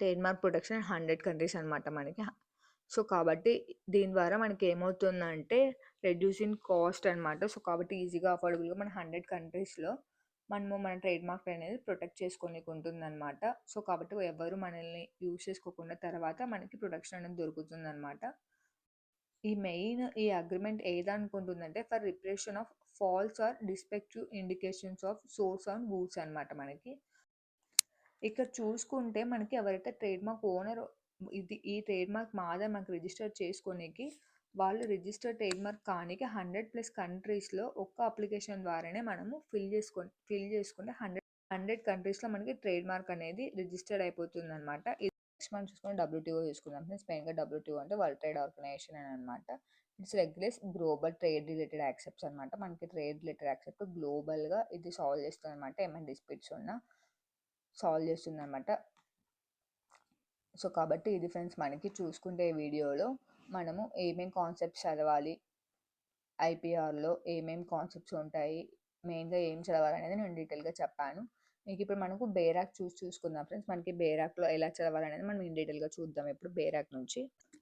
trade mark protection 100 countries అనమాట మనకి. సో, కాబట్టి దీని ద్వారా మనకి ఏమవుతుందంటే రెడ్యూసింగ్ కాస్ట్ అనమాట. సో, కాబట్టి ఈజీగా అఫోర్డబుల్‌గా మన 100 కంట్రీస్‌లో మనము మన ట్రేడ్ మార్క్ అనేది ప్రొటెక్ట్ చేసుకోనీకి ఉంటుందనమాట. సో, కాబట్టి ఎవరు మనల్ని యూజ్ చేసుకోకుండా తర్వాత మనకి ప్రొటెక్షన్ అనేది దొరుకుతుందనమాట. ఈ అగ్రీమెంట్ ఏదనుకుంటుందంటే for repression of false or deceptive indications of source on goods అనమాట మనకి. ఇక్కడ చూసుకుంటే మనకి ఎవరైతే ట్రేడ్‌మార్క్ ఓనర్ ఈ ట్రేడ్‌మార్క్ మాదని మనకు రిజిస్టర్ చేసుకోనీకి వాళ్ళు రిజిస్టర్డ్ ట్రేడ్‌మార్క్ కానీకి 100+ కంట్రీస్‌లో ఒక్క అప్లికేషన్ ద్వారానే మనము ఫిల్ చేసుకుంటే 100 కంట్రీస్‌లో మనకి ట్రేడ్‌మార్క్ అనేది రిజిస్టర్డ్ అయిపోతుందనమాట. ఇది నెక్స్ట్ మనం చూసుకుంటే డబ్ల్యూటీఓ చూసుకుందాం ఫ్రెండ్స్. మెయిన్‌గా డబ్ల్యూటీఓ అంటే వరల్డ్ ట్రేడ్ ఆర్గనైజేషన్ అని అనమాట. It's regulates global trade related accepts అనమాట. మనకి ట్రేడ్ రిలేటెడ్ యాక్సెప్ట్ గ్లోబల్‌గా ఇది సాల్వ్ చేస్తుందనమాట. ఏమైనా డిస్ప్యూట్స్ ఉన్నా సాల్వ్ చేస్తుందనమాట. సో, కాబట్టి ఇది ఫ్రెండ్స్ మనకి చూసుకుంటే ఈ వీడియోలో మనము ఏమేం కాన్సెప్ట్స్ చదవాలి, ఐపీఆర్‌లో ఏమేం కాన్సెప్ట్స్ ఉంటాయి, మెయిన్‌గా ఏం చదవాలనేది నేను డీటెయిల్‌గా చెప్పాను. మీకు ఇప్పుడు మనకు బేరాక్ చూసుకుందాం ఫ్రెండ్స్. మనకి బేరాక్‌లో ఎలా చదవాలనేది మనం ఇన్ డీటెయిల్‌గా చూద్దాం ఇప్పుడు బేరాక్ నుంచి.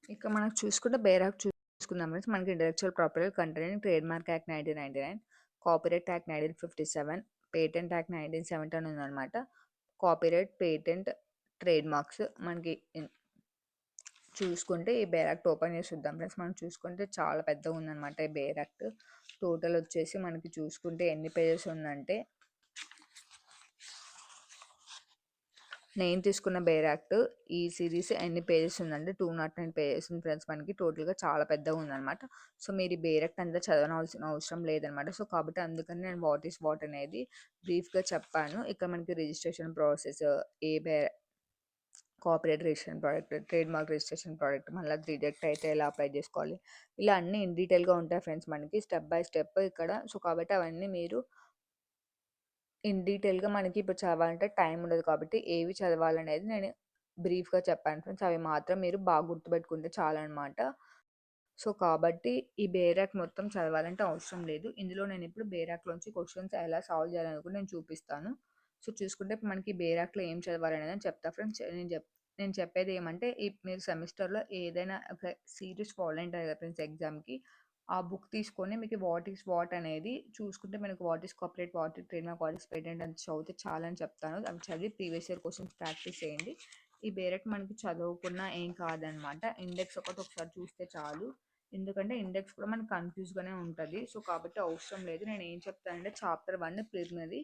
ఇక మనం చూసుకుంటే బేరాక్ చూసుకుందాం ఫ్రెండ్స్. మనకి intellectual property containing trade mark act 1999, copyright act 1957, patent act 1970 ఉందనమాట. కాపీరైట్, పేటెంట్, ట్రేడ్ మార్క్స్ మనకి చూసుకుంటే ఈ బేర్ యాక్ట్ ఓపెన్ చేసి చూద్దాం ఫ్రెండ్స్. మనం చూసుకుంటే చాలా పెద్దగా ఉందన్నమాట ఈ బేర్ యాక్ట్. టోటల్ వచ్చేసి మనకి చూసుకుంటే ఎన్ని పేజెస్ ఉందంటే, నేను తీసుకున్న బేర్ యాక్ట్ ఈ సిరీస్ ఎన్ని పేజెస్ ఉందంటే 209 పేజెస్ ఉంది ఫ్రెండ్స్. మనకి టోటల్గా చాలా పెద్దగా ఉందన్నమాట. సో, మీరు ఈ బేర్ యాక్ట్ అంతా చదవనవలసిన అవసరం లేదనమాట. సో, కాబట్టి అందుకని నేను వాట్ ఈస్ వాట్ అనేది బ్రీఫ్గా చెప్పాను. ఇక్కడ మనకి రిజిస్ట్రేషన్ ప్రాసెస్, ఏ బేర్ copyright registration product, trade mark registration product, మళ్ళీ రిజెక్ట్ అయితే ఎలా అప్లై చేసుకోవాలి, ఇలా అన్నీ ఇన్ డీటెయిల్గా ఉంటాయి ఫ్రెండ్స్ మనకి స్టెప్ బై స్టెప్ ఇక్కడ. సో, కాబట్టి అవన్నీ మీరు ఇన్ డీటెయిల్గా మనకి ఇప్పుడు చదవాలంటే టైం ఉండదు కాబట్టి ఏవి చదవాలనేది నేను బ్రీఫ్గా చెప్పాను ఫ్రెండ్స్. అవి మాత్రం మీరు బాగా గుర్తుపెట్టుకుంటే చాలన్నమాట. సో, కాబట్టి ఈ బేరాక్ మొత్తం చదవాలంటే అవసరం లేదు. ఇందులో నేను ఇప్పుడు బేరాక్‌లోంచి క్వెషన్స్ ఎలా సాల్వ్ చేయాలని కూడా నేను చూపిస్తాను. సో, చూసుకుంటే మనకి బేరాక్‌లో ఏం చదవాలనేది చెప్తా ఫ్రెండ్స్. నేను చెప్పేది ఏమంటే మీరు సెమిస్టర్‌లో ఏదైనా ఒక సిరీస్ ఫాలో అయింటారు కదా ఫ్రెండ్స్ ఎగ్జామ్‌కి. ఆ బుక్ తీసుకొని మీకు వాట్ ఈస్ వాట్ అనేది చూసుకుంటే మనకు what is copyright, what is trade mark, what is patent అని చదివితే చాలని చెప్తాను. అవి చదివి ప్రీవియస్ ఇయర్ క్వెషన్స్ ప్రాక్టీస్ చేయండి. ఈ బేరాక్ మనకి చదవకున్నా ఏం కాదనమాట. ఇండెక్స్ ఒకసారి చూస్తే చాలు. ఎందుకంటే ఇండెక్స్ కూడా మనకు కన్‌ఫ్యూజ్‌గానే ఉంటది. సో, కాబట్టి అవసరం లేదు. నేను ఏం చెప్తానంటే chapter 1 preliminary,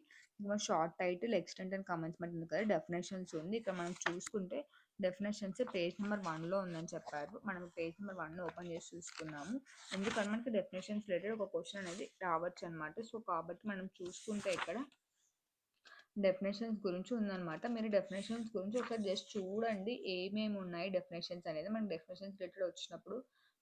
short title, extent and commencement ఉంది కదా! డెఫినిషన్స్ ఉంది. ఇక్కడ మనం చూసుకుంటే డెఫినిషన్స్ పేజ్ నెంబర్ 1లో ఉందని చెప్పారు. మనం పేజ్ నెంబర్ 1 ఓపెన్ చేసి చూసుకున్నాము. ఎందుకంటే మనకి డెఫినిషన్స్ రిలేటెడ్ ఒక క్వెషన్ అనేది రావచ్చనమాట. సో, కాబట్టి మనం చూసుకుంటే ఇక్కడ డెఫినేషన్స్ గురించి ఉందనమాట. మీరు డెఫినేషన్స్ గురించి ఒకసారి జస్ట్ చూడండి. ఏమేమి ఉన్నాయి డెఫినేషన్స్ అనేది. మనకు డెఫినేషన్స్ రిలేటెడ్ వచ్చినప్పుడు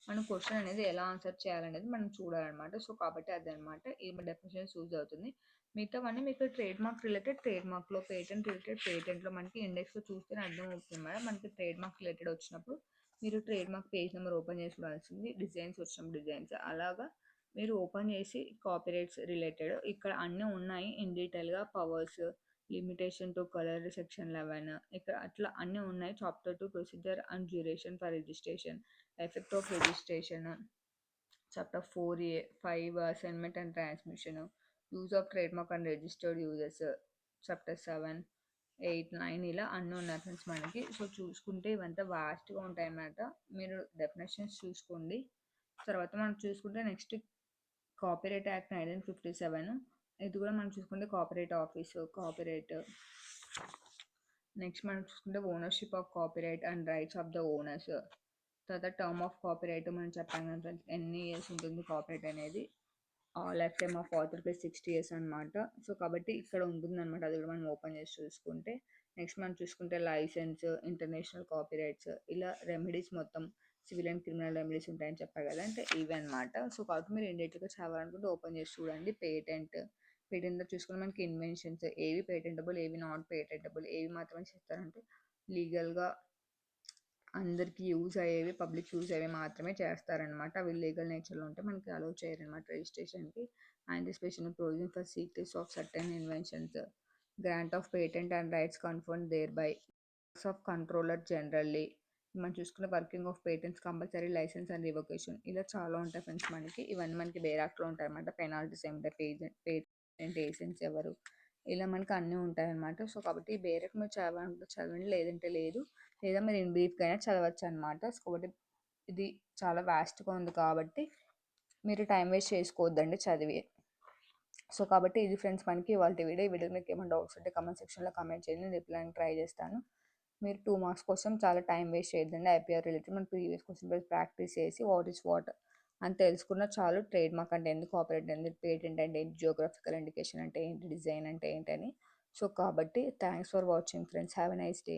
మనం క్వశ్చన్ అనేది ఎలా ఆన్సర్ చేయాలనేది మనం చూడాలన్నమాట. సో కాబట్టి అదనమాట ఈ డెఫినేషన్స్ యూజ్ అవుతుంది. మిగతావన్నీ మీకు ట్రేడ్ మార్క్ రిలేటెడ్ ట్రేడ్ మార్క్లో, పేటెంట్ రిలేటెడ్ పేటెంట్లో మనకి ఇండెక్స్లో చూస్తేనే అర్థం అవుతుంది మేడం. మనకి ట్రేడ్ మార్క్ రిలేటెడ్ వచ్చినప్పుడు మీరు trade mark page number open చేసి చూడాల్సింది. డిజైన్స్ వచ్చినప్పుడు డిజైన్స్ అలాగా మీరు ఓపెన్ చేసి కాపీరైట్స్ రిలేటెడ్ ఇక్కడ అన్నీ ఉన్నాయి ఇన్ డీటెయిల్గా. Powers, limitation to colour section 11 ఇక్కడ అట్లా అన్నీ ఉన్నాయి. Chapter 2 procedure and duration for registration, effect of registration, chapter 4A 5 assignment and transmission, use of trade mark and registered users, chapter 7 8 9 ఇలా అన్నీ ఉన్నాయి ఫ్రెండ్స్ మనకి. సో చూసుకుంటే ఇవంతా వాస్ట్గా ఉంటాయి అన్నమాట. మీరు డెఫినేషన్స్ చూసుకోండి. తర్వాత మనం చూసుకుంటే నెక్స్ట్ కాపీరైట్ యాక్ట్ 1957 ఇది కూడా మనం చూసుకుంటే కాపీరైట్ ఆఫీసు, కాపీరైట్. నెక్స్ట్ మనం చూసుకుంటే ownership of copyright and rights of the owners. తర్వాత టర్మ్ ఆఫ్ కాపీరైట్ మనం చెప్పాం కదా ఫ్రెండ్స్, ఎన్ని ఇయర్స్ ఉంటుంది కాపీరైట్ అనేది. Life time of author plus 60 years అనమాట. సో కాబట్టి ఇక్కడ ఉంటుందన్నమాట. అది కూడా మనం ఓపెన్ చేసి చూసుకుంటే నెక్స్ట్ మనం చూసుకుంటే లైసెన్స్, ఇంటర్నేషనల్ కాపీరైట్స్, ఇలా రెమెడీస్ మొత్తం సివిల్ అండ్ క్రిమినల్ రెమెడీస్ ఉంటాయని చెప్పారు కదా, అంటే ఇవి అనమాట. సో కాబట్టి మీరు ఇండెట్గా చదవాలనుకుంటే ఓపెన్ చేసి చూడండి. పేటెంట్లో చూసుకుంటే మనకి ఇన్వెన్షన్స్ ఏవి పేటెంటబుల్, ఏవి నాట్ పేటెంటబుల్, ఏవి మాత్రమే చేస్తారంటే లీగల్గా అందరికీ యూజ్ అయ్యేవి, పబ్లిక్ యూజ్ అయ్యేవి మాత్రమే చేస్తారనమాట. అవి లీగల్ నేచర్లో ఉంటే మనకి అలౌ చేయరనమాట రిజిస్ట్రేషన్కి. And special provision for secrets of certain inventions, grant of patent and rights conferred thereby of controller generally. మనం చూసుకున్న working of patents, compulsory licence and revocation, ఇలా చాలా ఉంటాయి ఫ్రెండ్స్ మనకి. ఇవన్నీ మనకి బేర్ యాక్ట్లో ఉంటాయి అన్నమాట. పెనాల్టీస్ ఏమిటాయి, పేటెంట్ ఏజెంట్స్ ఎవరు, ఇలా మనకి అన్నీ ఉంటాయి అన్నమాట. సో కాబట్టి ఈ బేర్ యాక్ట్ మీరు చదవాలంటే చదవండి, లేదంటే లేదు. లేదా మీరు ఇన్ బ్రీఫ్గా అయినా చదవచ్చు అనమాట. సో కాబట్టి ఇది చాలా వాస్ట్గా ఉంది కాబట్టి మీరు టైం వేస్ట్ చేసుకోవద్దండి చదివి. సో కాబట్టి ఇది ఫ్రెండ్స్ మనకి ఇవాళ వీడియో. ఈ వీడియో మీకు ఏమైనా డౌట్స్ ఉంటే కమెంట్ సెక్షన్లో కమెంట్ చేయండి, నేను రిప్లై ట్రై చేస్తాను. మీరు 2 మార్క్స్ కోసం చాలా టైం వేస్ట్ చేయొద్దండి. ఐపీఆర్ రిలేటెడ్ మన ప్రీవియస్ క్వశ్చన్ పేపర్ ప్రాక్టీస్ చేసి వాట్ ఈస్ వాట్ అని తెలుసుకున్న చాలు. ట్రేడ్ మార్క్ అంటే ఏంటి, కాపీరైట్ అంటే పేటెంట్ అంటే ఏంటి, జియోగ్రఫికల్ ఇండికేషన్ అంటే ఏంటి, డిజైన్ అంటే ఏంటని. సో కాబట్టి thanks for watching friends. Have a nice day.